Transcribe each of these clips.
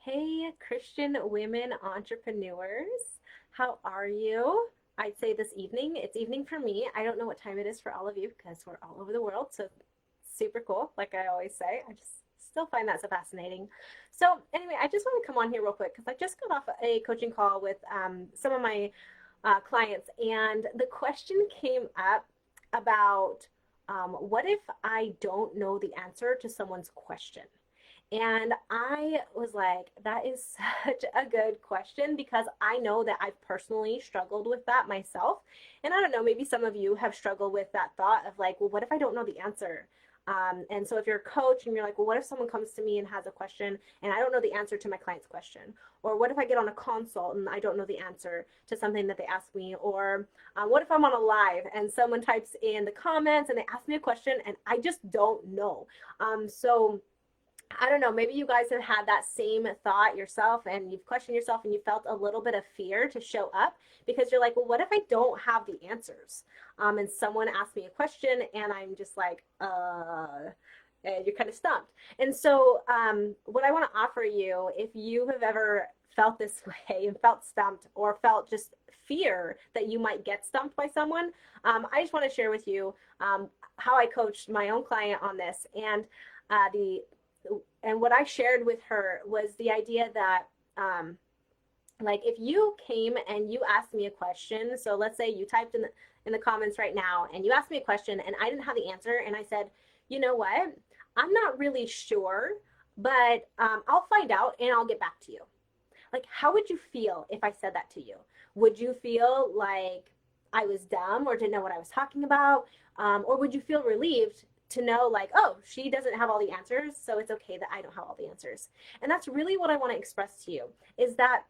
Hey, Christian women entrepreneurs. How are you? I'd say this evening. It's evening for me. I don't know what time it is for all of you because we're all over the world. So super cool, like I always say. I just still find that so fascinating. So anyway, I just want to come on here real quick because I just got off a coaching call with some of my clients, and the question came up about what if I don't know the answer to someone's question? And I was like, that is such a good question because I know that I've personally struggled with that myself. And I don't know, maybe some of you have struggled with that thought of like, well, what if I don't know the answer? And so if you're a coach and you're like, well, what if someone comes to me and has a question and I don't know the answer to my client's question? Or what if I get on a consult and I don't know the answer to something that they ask me? Or what if I'm on a live and someone types in the comments and they ask me a question and I just don't know? So I don't know, maybe you guys have had that same thought yourself and you've questioned yourself and you felt a little bit of fear to show up because you're like, well, what if I don't have the answers? And someone asked me a question and I'm just like, and you're kind of stumped. And so, what I want to offer you, if you have ever felt this way and felt stumped or felt just fear that you might get stumped by someone, I just want to share with you how I coached my own client on this. The and what I shared with her was the idea that like if you came and you asked me a question, so let's say you typed in the comments right now and you asked me a question and I didn't have the answer and I said, you know what, I'm not really sure, but I'll find out and I'll get back to you. Like, how would you feel if I said that to you? Would you feel like I was dumb or didn't know what I was talking about? Or would you feel relieved to know, like, oh, she doesn't have all the answers, so it's okay that I don't have all the answers? And that's really what I want to express to you is that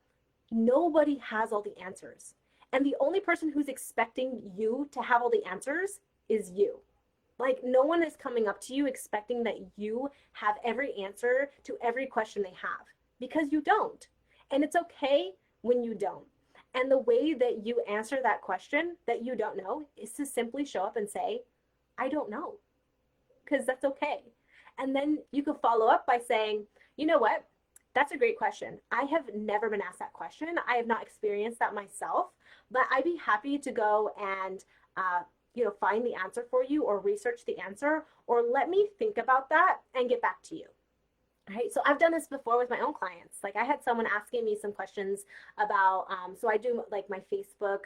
nobody has all the answers. And the only person who's expecting you to have all the answers is you. Like, no one is coming up to you expecting that you have every answer to every question they have because you don't. And it's okay when you don't. And the way that you answer that question that you don't know is to simply show up and say, I don't know, because that's okay. And then you could follow up by saying, you know what? That's a great question. I have never been asked that question. I have not experienced that myself, but I'd be happy to go and find the answer for you or research the answer or let me think about that and get back to you. Right. So I've done this before with my own clients. Like I had someone asking me some questions about, so I do like my Facebook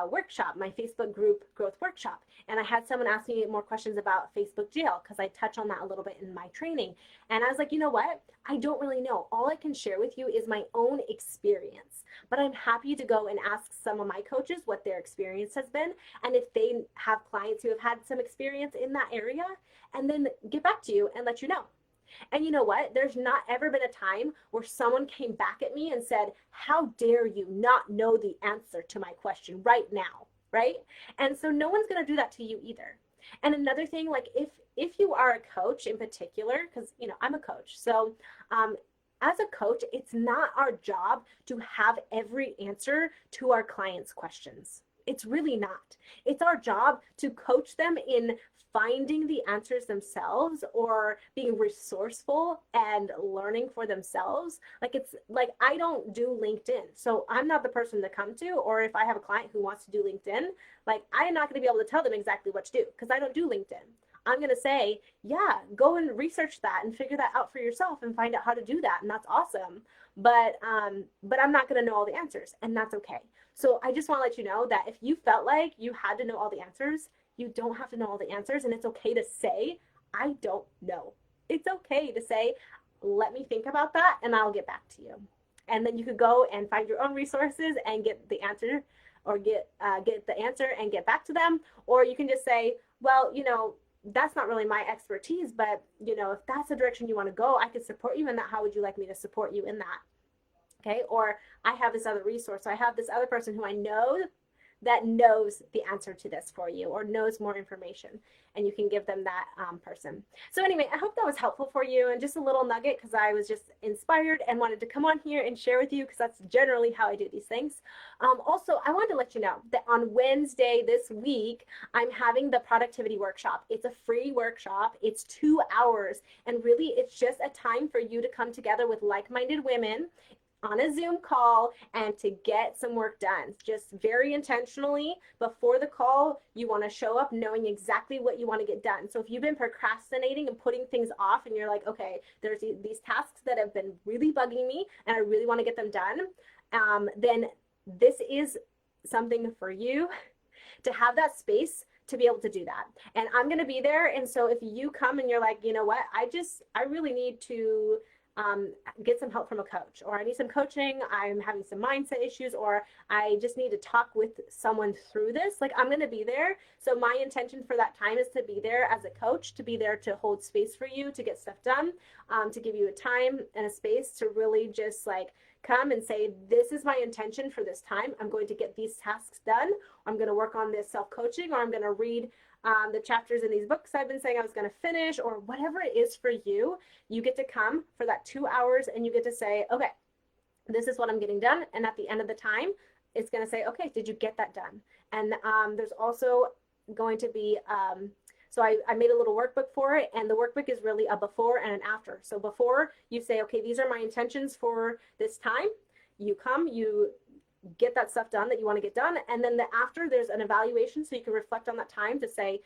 workshop, my Facebook group growth workshop. And I had someone ask me more questions about Facebook jail because I touch on that a little bit in my training. And I was like, you know what? I don't really know. All I can share with you is my own experience. But I'm happy to go and ask some of my coaches what their experience has been. And if they have clients who have had some experience in that area, and then get back to you and let you know. And you know what? There's not ever been a time where someone came back at me and said, how dare you not know the answer to my question right now, right? And so no one's going to do that to you either. And another thing, like if you are a coach in particular, because I'm a coach, so as a coach, it's not our job to have every answer to our clients' questions. It's really not. It's our job to coach them in finding the answers themselves or being resourceful and learning for themselves. Like it's like I don't do LinkedIn. So I'm not the person to come to, or if I have a client who wants to do LinkedIn, like I'm not going to be able to tell them exactly what to do because I don't do LinkedIn. I'm going to say, yeah, go and research that and figure that out for yourself and find out how to do that. And that's awesome. But I'm not going to know all the answers, and that's okay. So I just want to let you know that if you felt like you had to know all the answers, you don't have to know all the answers, and it's okay to say, I don't know. It's okay to say, let me think about that and I'll get back to you. And then you could go and find your own resources and get the answer or get the answer and get back to them. Or you can just say, well, that's not really my expertise, but if that's the direction you want to go, I could support you in that. How would you like me to support you in that? Okay. Or I have this other resource. So I have this other person who I know that knows the answer to this for you or knows more information, and you can give them that person. So anyway, I hope that was helpful for you and just a little nugget because I was just inspired and wanted to come on here and share with you because that's generally how I do these things. Also, I wanted to let you know that on Wednesday this week, I'm having the productivity workshop. It's a free workshop. It's 2 hours, and really it's just a time for you to come together with like-minded women on a Zoom call and to get some work done. Just very intentionally before the call, you want to show up knowing exactly what you want to get done. So if you've been procrastinating and putting things off and you're like, okay, there's these tasks that have been really bugging me and I really want to get them done, then this is something for you to have that space to be able to do that. And I'm going to be there. And so if you come and you're like, you know what, I really need to get some help from a coach, or I need some coaching, I'm having some mindset issues, or I just need to talk with someone through this, like I'm going to be there. So my intention for that time is to be there as a coach, to be there to hold space for you, to get stuff done, to give you a time and a space to really just like come and say, this is my intention for this time. I'm going to get these tasks done. I'm going to work on this self-coaching, or I'm going to read the chapters in these books I've been saying I was going to finish, or whatever it is for you. You get to come for that 2 hours and you get to say, okay, this is what I'm getting done. And at the end of the time, it's going to say, okay, did you get that done? And there's also going to be, so I made a little workbook for it, and the workbook is really a before and an after. So before, you say, okay, these are my intentions for this time. You come, you get that stuff done that you want to get done. And then the after, there's an evaluation, so you can reflect on that time to say,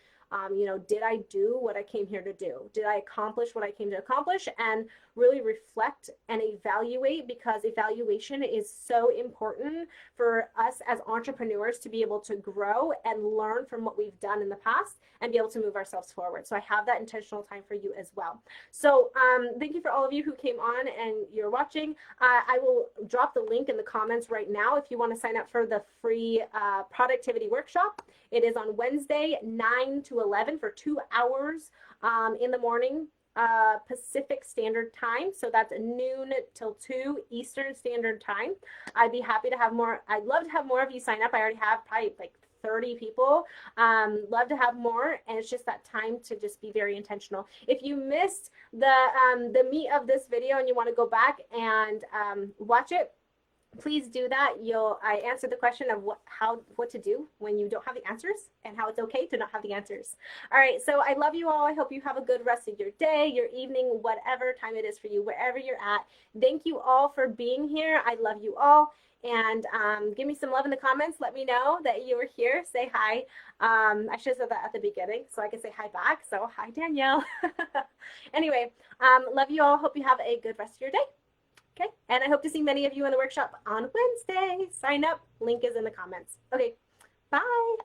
you know, did I do what I came here to do? Did I accomplish what I came to accomplish? And really reflect and evaluate, because evaluation is so important for us as entrepreneurs to be able to grow and learn from what we've done in the past and be able to move ourselves forward. So I have that intentional time for you as well. So thank you for all of you who came on and you're watching. I will drop the link in the comments right now if you want to sign up for the free productivity workshop. It is on Wednesday, 9 to 11 for 2 hours in the morning. Pacific Standard Time. So that's noon till 2 Eastern Standard Time. I'd be happy to have more. I'd love to have more of you sign up. I already have probably like 30 people. Love to have more. And it's just that time to just be very intentional. If you missed the meat of this video and you want to go back and watch it, please do that. I answered the question of what to do when you don't have the answers, and how it's okay to not have the answers. All right, so I love you all. I hope you have a good rest of your day, your evening, whatever time it is for you, wherever you're at. Thank you all for being here. I love you all. And give me some love in the comments. Let me know that you were here. Say hi. I should have said that at the beginning so I can say hi back. So hi, Danielle. Anyway, love you all. Hope you have a good rest of your day. Okay, and I hope to see many of you in the workshop on Wednesday. Sign up. Link is in the comments. Okay, bye.